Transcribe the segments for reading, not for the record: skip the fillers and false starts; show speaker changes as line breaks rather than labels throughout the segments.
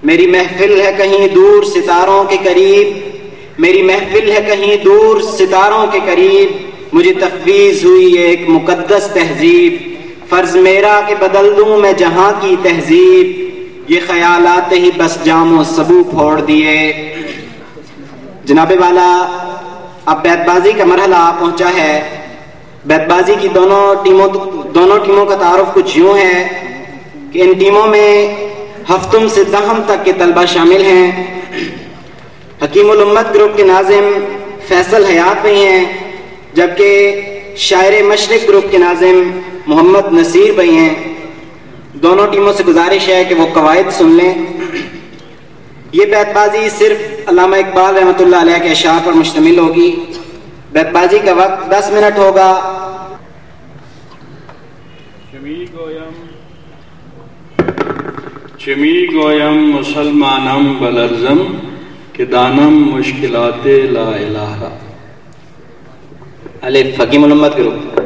میری محفل ہے کہیں دور ستاروں کے قریب، میری محفل ہے کہیں دور ستاروں کے قریب، مجھے تفویض ہوئی ایک مقدس تہذیب، فرض میرا کہ بدل دوں میں جہاں کی تہذیب، یہ خیالات ہی بس جام و سبو پھوڑ دیے۔ جناب والا اب بیت بازی کا مرحلہ پہنچا ہے۔ بیت بازی کی دونوں ٹیموں کا تعارف کچھ یوں ہے کہ ان ٹیموں میں ہفتم سے دہم تک کے طلبہ شامل ہیں۔ حکیم الامت گروپ کے ناظم فیصل حیات بھائی ہیں، جبکہ شاعر مشرق گروپ کے ناظم محمد نصیر بھائی ہیں۔ دونوں ٹیموں سے گزارش ہے کہ وہ قواعد سن لیں۔ یہ بیت بازی صرف علامہ اقبال رحمۃ اللہ علیہ کے اشعار پر مشتمل ہوگی۔ بیت بازی کا وقت 10 منٹ ہوگا۔
چمی گویم مسلمانم بلرزم کہ دانم مشکلات لا الہ۔
الف حکیم الامت گروپ۔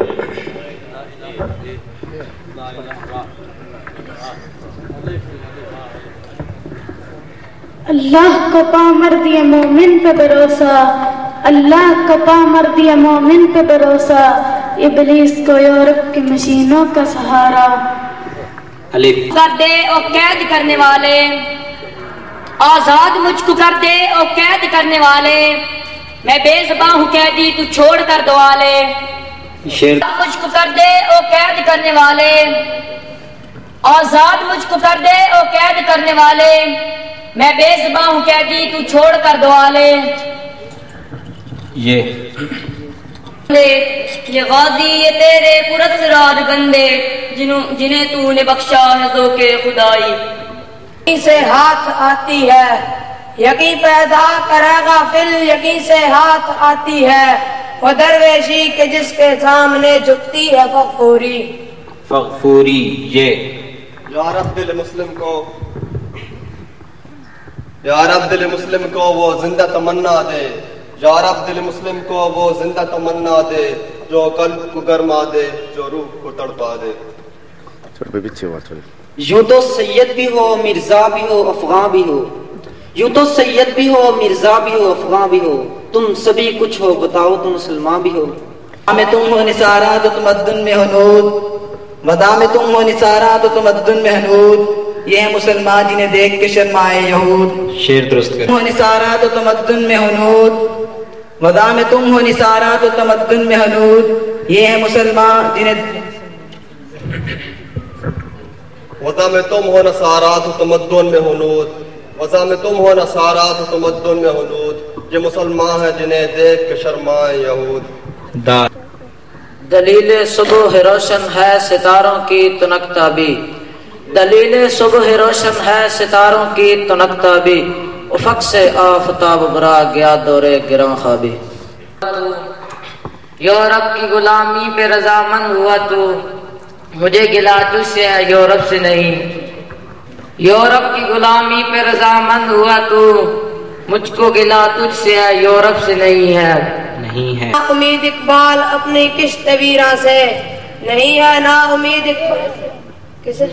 اللہ کو پا مر دیا مومن پہ بھروسہ، اللہ کو پا مر دیا مومن پہ بھروسہ، ابلیس کو یورپ کی مشینوں کا سہارا۔
کر دے او قید کرنے والے، آزاد مجھ کو کر دے او قید کرنے والے، میں بے زباں ہوں قیدی تو چھوڑ کر دو آلے۔ مجھ کو کر دے او قید کرنے والے، آزاد مجھ کو کر دے او قید کرنے والے، میں بے زباں ہوں قیدی تو چھوڑ کر دو آلے۔ یہ غازی یہ تیرے پراسرار بندے، جنہیں تو نے بخشا ہے ذوق خدائی۔
یقین سے ہاتھ آتی ہے، یقین پیدا کرے گا فل، یقین سے ہاتھ آتی ہے وہ درویشی کہ جس کے سامنے جھکتی ہے فغفوری۔
فغفوری یہ
یا رب دل مسلم کو، یا رب دل مسلم کو وہ زندہ تمنا دے، یا رب دل مسلم کو وہ زندہ تمنا دے، جو قلب کو گرما دے، جو روح کو تڑپا دے۔
یوں تو سید بھی ہو مرزا بھی ہو افغاں بھی ہو، یوں تو سید بھی ہو مرزا بھی ہو افغاں بھی ہو، تم سبھی کچھ ہو بتاؤ تم مسلمان بھی ہو۔
میں تم ہو نثارا تو تمدن میں ہنود، ودا میں تم ہو نثارا تو تمدن میں ہنود، یہ ہے مسلمان جنہیں دیکھ کے شرمائے یہود۔
شعر درست کر۔
تم ہو نثارا تو تمدن میں ہنود، ودا میں تم ہو نثارا تو تمدن میں ہنود، یہ ہے مسلمان جنہیں
وضع میں تم ہو نصارا تو تمدن میں ہنود، وضع میں تم ہو نصارا تو تمدن میں ہنود، یہ مسلمان ہے جنہیں دیکھ کے شرمائے یہود۔
دلیل صبح روشن ہے ستاروں کی تنکتا بھی، دلیل صبح روشن ہے ستاروں کی تنکتا بھی، افق سے آفتاب برا گیا دورے گراں خوابی۔
یورپ کی غلامی پہ رضامند ہوا تو، مجھے گلا تجھ سے ہے یورپ سے نہیں۔ یورپ کی غلامی پہ رضامند ہوا تو، مجھ کو گلا تجھ سے ہے یورپ سے نہیں ہے۔
نہیں ہے
امید اقبال اپنی کشت ویراں سے، نہیں ہے نا امید اقبال کسے؟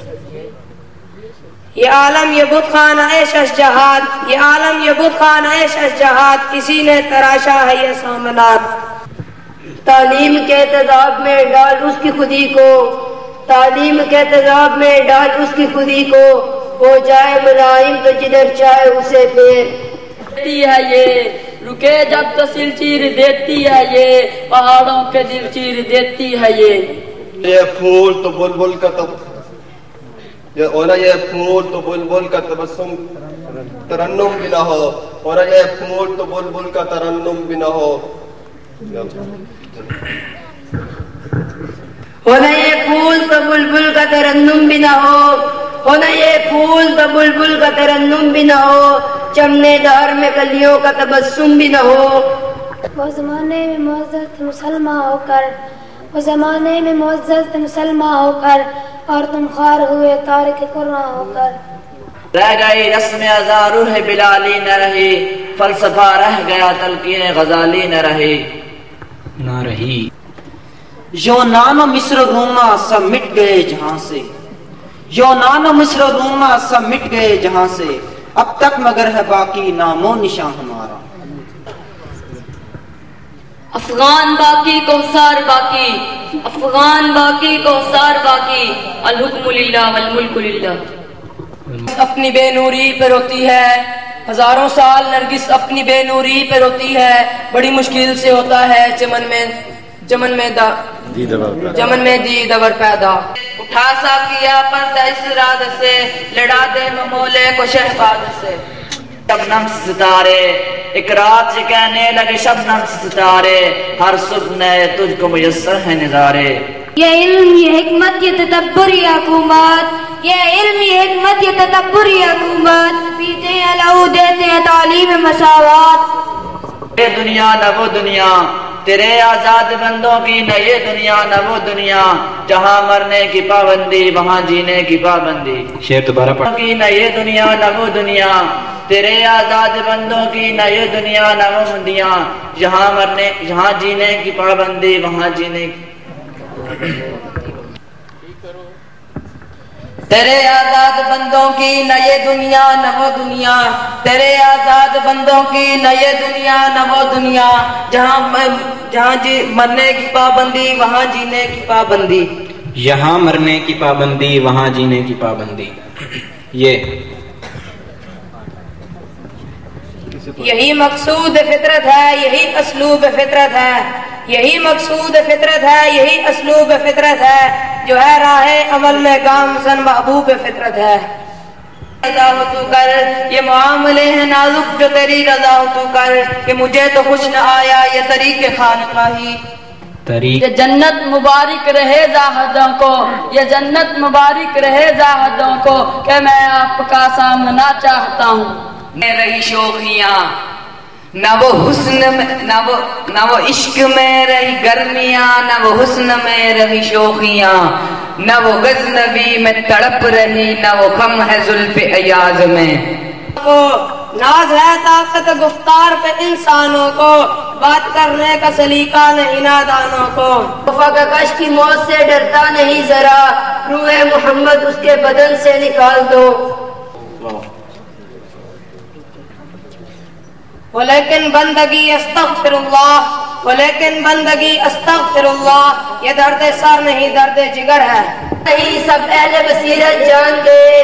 یہ عالم یہ بت خانہ عیش اس جہاد، یہ عالم یہ بت خانہ عیش اس جہاد، کسی نے تراشا ہے یہ سامنات۔
تعلیم کے تضاد میں ڈال اس کی خودی کو، تعلیم کے تضاد میں ڈال اس کی خودی کو، ہو جائے ملائم تو جدھر چاہے اسے پھیر۔
دیتی ہے یہ رکے جب تو سل چیر دیتی ہے یہ، پہاڑوں کے دل چیر دیتی ہے
یہ پھول تو بلبل کا یہ پھول تو بلبل کا تبسم ترنم بھی نہ ہو، اور یہ پھول تو بلبل کا ترنم بھی نہ ہو۔
ہونا یہ پھول تو بلبل کا ترنم بھی نہ ہو، ہونا یہ پھول تو بلبل کا ترنم بھی نہ ہو، چمنے دار میں کلیوں کا تبسم بھی نہ ہو۔
وہ زمانے میں معزز مسلمان ہو کر، وہ زمانے میں معزز مسلمان ہو کر، اور تم خوار ہوئے تارک قرآن ہو کر۔
رہ گئی رسم ازا روح بلالی نہ رہی، فلسفہ رہ گیا تلقین غزالی نہ رہی۔
نہ رہی یونان و مصر روما سب مٹ گئے جہاں سے،
یونان و مصر و روما سب مٹ گئے جہاں سے، اب تک مگر ہے باقی نام و نشاں ہمارا۔
افغان باقی کوثر باقی، افغان باقی کوثر باقی، الحکم للہ والملک للہ۔
اپنی بے نوری پہ روتی ہے، ہزاروں سال نرگس اپنی بے نوری پہ روتی ہے، بڑی مشکل سے ہوتا ہے چمن میں دید ابر پیدا۔ اٹھا سا کیا پردہ اس رات سے، لڑا دے ممولے کو شہباز سے۔
شبنم ستارے ایک رات یہ کہنے لگے شبنم ستارے، ہر صبح نئے تجھ کو میسر ہے نظارے۔
یہ علم یہ حکمت یہ تدبر یہ حکومت، یہ علم یہ حکمت یہ تدبر یہ حکومت، پیتے ہیں لہو دیتے ہیں تعلیم مساوات۔
یہ دنیا نہ وہ دنیا تیرے آزاد بندوں کی، نہ یہ دنیا نہ وہ دنیا، جہاں مرنے کی پابندی وہاں جینے کی پابندی۔
شعر دوبارہ پڑھ۔
نہ یہ دنیا نہ وہ دنیا تیرے آزاد بندوں کی، نہ یہ دنیا نہ وہ دنیا، جہاں جینے کی پابندی وہاں جینے کی۔
تیرے آزاد بندوں کی نہ یہ دنیا نہ وہ دنیا، تیرے آزاد بندوں کی نہ یہ دنیا نہ وہ دنیا، جہاں مرنے کی پابندی وہاں جینے کی پابندی۔
یہاں مرنے کی پابندی وہاں جینے کی پابندی۔
یہی مقصود فطرت ہے، یہی اسلوب فطرت ہے، یہی مقصود فطرت ہے، یہی اسلوب فطرت ہے، جو ہے راہ عمل میں گامزن محبوب فطرت ہے۔ رضا ہو تو کر یہ معاملے ہیں نازک، جو تیری رضا ہو تو کر کہ مجھے تو خوش نہ آیا یہ طریق خانقاہی۔
یہ جنت مبارک رہے زاہدوں کو، یہ جنت مبارک رہے زاہدوں کو، کہ میں آپ کا سامنا چاہتا ہوں۔
میں رہی شوخیاں نہ وہ حسن میں نہ وہ عشق میں رہی گرمیاں، نہ وہ حسن میں رہی شوخیاں، نہ وہ غزنوی میں تڑپ رہی، نہ وہ غم ہے زلف ایاز میں۔ وہ ناز ہے طاقت گفتار پہ انسانوں کو، بات کرنے کا سلیقہ نہیں نادانوں کو۔
وفا کا کش کی موت سے ڈرتا نہیں ذرا، روح محمد اس کے بدن سے نکال دو۔
ولیکن بندگی استغفر اللہ، ولیکن بندگی استغفر اللہ، یہ درد سر نہیں درد جگر ہے۔
نہیں سب اہل بصیرت جان گئے،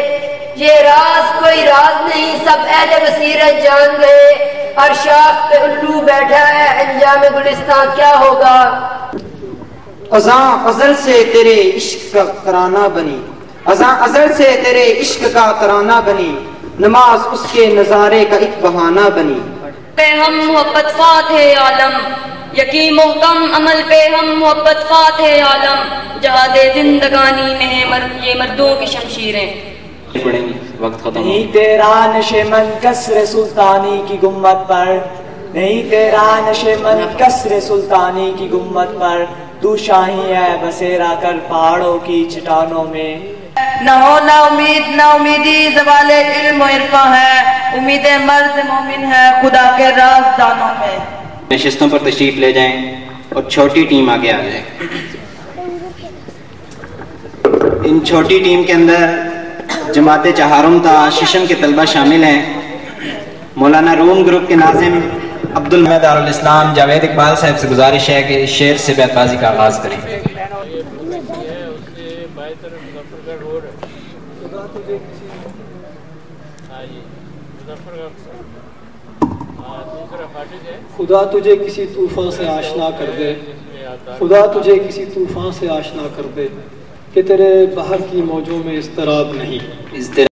یہ راز کوئی راز نہیں، سب اہل بصیرت جان گئے، ہر شاخ پہ الو بیٹھا ہے، انجام گلستان کیا ہوگا۔
ازاں ازل سے تیرے عشق کا ترانہ بنی، ازاں ازل سے تیرے عشق کا ترانہ بنی، نماز اس کے نظارے کا ایک بہانہ بنی۔
پہ ہم محبت فاتح عالم، یقین محکم عمل پہ ہم محبت فاتح عالم، جہاد زندگانی میں یہ مردوں کی شمشیریں۔
وقت ختم۔
نہیں تیرا نشے من کسر سلطانی کی گمت پر، نہیں تیرا نشے من کسر سلطانی کی گمت پر، تو شاہی ہے بسیرا کر پہاڑوں کی چٹانوں میں۔
نہ ہو نہ امید نہ امیدی زوال علم و عرفاں ہے، امید مرد مومن ہے خدا کے رازدانوں میں۔
نشستوں پر تشریف لے جائیں اور چھوٹی ٹیم آگے آ جائے۔ ان چھوٹی ٹیم کے اندر جماعت چہارم تا ششم کے طلبہ شامل ہیں۔ مولانا روم گروپ کے ناظم عبدالمحمد دارالاسلام جاوید اقبال صاحب سے گزارش ہے کہ اس شعر سے بیت بازی کا آغاز کریں۔
خدا تجھے کسی طوفان سے آشنا کر دے، خدا تجھے کسی طوفان سے آشنا کر دے، کہ تیرے بحر کی موجوں میں اضطراب نہیں۔